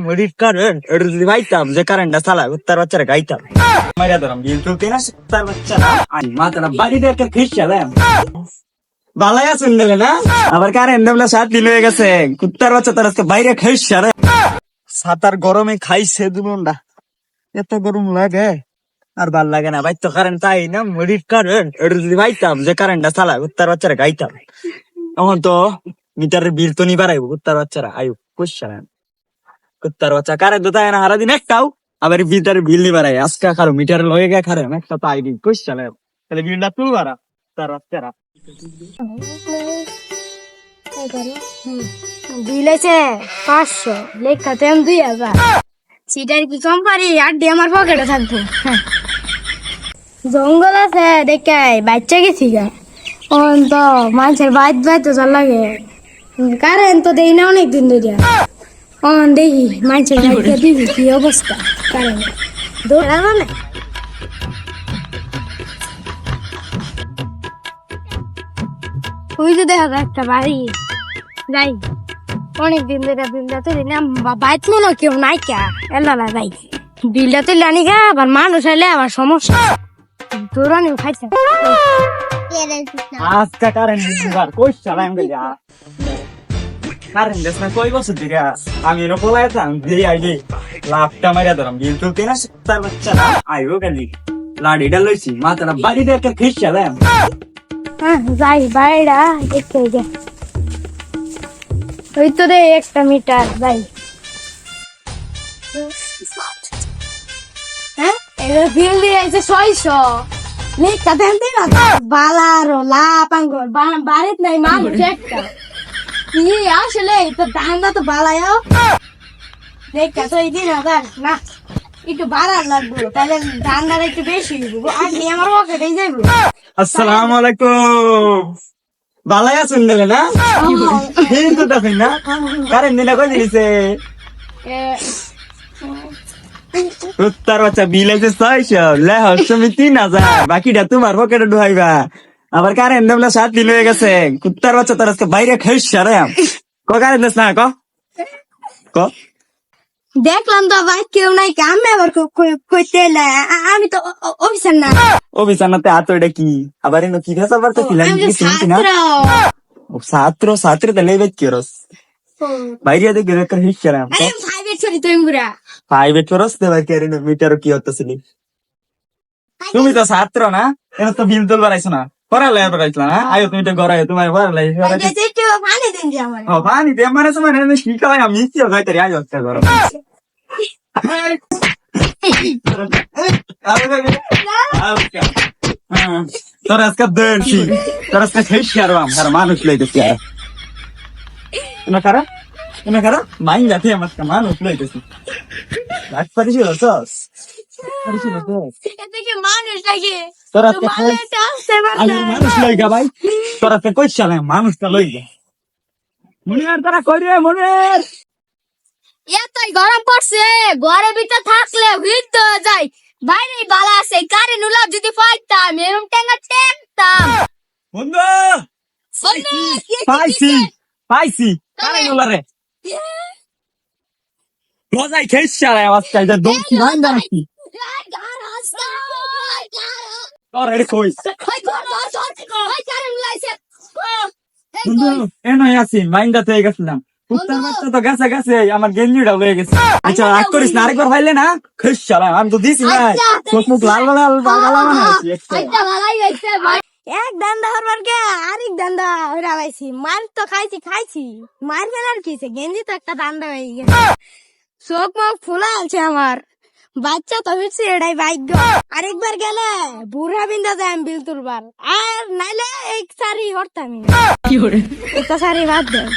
মুড়ির কারণ এটা যদি পাইতাম যে কারেন্টটা চালা তার বাচ্চারা গাইতাম মারিয়া ধরাম বিল তুলতে না তার বাচ্চারা মাথাটা বাড়িতে একটা ফিস চালাম বালায়া শুনলে না আবার কারেন্ট দেবলা 7 দিন হয়ে গেছে কুত্তার বাচ্চা তার আজকে বাইরে খাইস রে সাতার গরমে খাইছে দুমন্ডা এত গরম লাগে আর ভাল লাগে না ভাই তো কারেন্ট তাই না মুড়ির কারণ এটা যদি পাইতাম যে কারেন্টটা চালা তার বাচ্চারা গাইতাম এখন তো মিটারের বিল তো নি বাড়াইবো কুত্তার বাচ্চারা আয়ু খুশ চালাম কুত্তার বাচ্চা কারে দোতায় না হারা দিন একটাও আবার মিটারের বিল নি বাড়াই আজকে খারো মিটারের লয়ে গে খারে একটা তো আইডি খুশ চালাম তাহলে বিলটা তুল বাড়া তার বাচ্চারা বিল আছে 500 লেখাতে 2000 সিটার কি কম পারি আড্ডি আমার পকেটে থাকবো জঙ্গল আছে দেখাই বাচ্চা গেছি গা তো মানুষের বাইত বাইতে চল লাগে কারেন্ট তো দেই না অনেকদিন ধরে দেখি মানুষের বাইকে দিবি কি অবস্থা কারেন্ট দৌড়া মানে ওই যে দেখা যায় একটা বাড়ি যাই অনেকদিন ধরে বিলটা তুলি না বাইত মনে কেউ নাই কে এলা যাই বিলটা তুলি আনি গা আবার মানুষ এলে আবার সমস্যা দৌড়ানি খাইছে আজকে কারেন্ট দিবার খুশ চালাম গেলা কারেন্ট দেশ না কই বছর দিকে আমি এনে বলাইতাম যে আইডি লাভটা মারিয়া ধরাম বিল তুলতে না তার বাচ্চারা আইও গেলি লাড়িটা লইছি মাথাটা বাড়িতে একটা ফিস চালাম যাই বাইরা দেখতে গে ওই তো রে 1 মিটার যাই হ্যাঁ এর বিল দিয়ে আছে 600 লেখা দেন দিন বালারো লাপাঙ্গর বাড়িত নাই মানুষ একটা কি আসলে তো দামটা তো বালায়ও লেখা তো এই 3000 না একটু বাড়ার লাগবে তাহলে দামটা একটু বেশি হইব আর নি আমার পকেটেই যাইব আসসালামু আলাইকুম বালায়া শুনলে না বিল তো দেখেন না কারেন্ট দিলে কই দিছে কুত্তার বাচ্চা বিল আছে 600 লে হসমি 3000 বাকিটা তোমার পকেটে ঢুকাইবা আবার কারেন্ট দেবলা 7 দিন হয়ে গেছে কুত্তার বাচ্চা তার আজকে বাইরে খাইস রে কারেন্ট দেস না ক দেখলাম তো ভাই কেউ নাই আমি আবার কইতে আমি তো অফিসার না অফিসার নাতে আতো এটা কি আবার এনো কি ফেসাল বারতে ছিলেন কি শুনছি না ছাত্র তো লেবে কি রস বাইরে দেখে রেখে হিস রে প্রাইভেট ছড়ি তুই গুরা প্রাইভেট রস দে ভাই কেরিন মিটার কি হতেছিলি তুমি তো ছাত্র না এনো তো বিল তুলবার আইছো না পড়ালে পড়াইছিলা না আয়ো তুমি তো ঘরে তোমার পড়ালে একটু পানি দেন দি আমার ও পানি দে মানে সময় এনে কি খাওয়াই আমি কি খাই তারি আয়ো একটা ঘরে তোর আজকে দেনছি তোর আজকে শেষ করবাম আর মানুষ লইতেছি আর না কারা মাইন যাতে আমার মানুষ লইতেছি রাত পারিছিল সস পারিছিল সস দেখে মানুষ লাগে তোর আজকে আমি মানুষ লই গা ভাই তোর আজকে কই চালে মানুষটা লই গা মনে আর তারা কই রে মনে এতই গরম পড়ছে ঘরের ভিতর থাকলে হৃদ যায় বাইরে বালা আছে কারে নুলা যদি পাইতাম এরকম টেঙ্গা টেকতাম বন্ধু পাইছি কারে নুলা রে রোজাই খেস চালে আওয়াজ চাই যা দম কি ভাই নাকি তোর এর কই বন্ধু এনই আছি মাইন্ডাতে গেছিলাম কুত্তার বাচ্চা তো গেছে গেছে আমার গেঞ্জিটা লয়ে গেছে আচ্ছা রাগ করিস না আরেকবার ফাইলে না খেস চালে আমি তো দিছি না চোখ মুখ লাল লাল বানাইছি এক দান্দা হরবার কে আরেক দান্দা হইরা পাইছি মার তো খাইছি মার ফেলার কিছে গেঞ্জি তো একটা দান্দা হয়ে গেছে চোখ মুখ ফুলা আছে আমার বাচ্চা তো হচ্ছে এটাই ভাগ্য আরেকবার গেলে বুড়া বিন্দা যায় বিল তুলবার আর নাইলে এক সারি হরতাম একটা সারি বাদ দেয়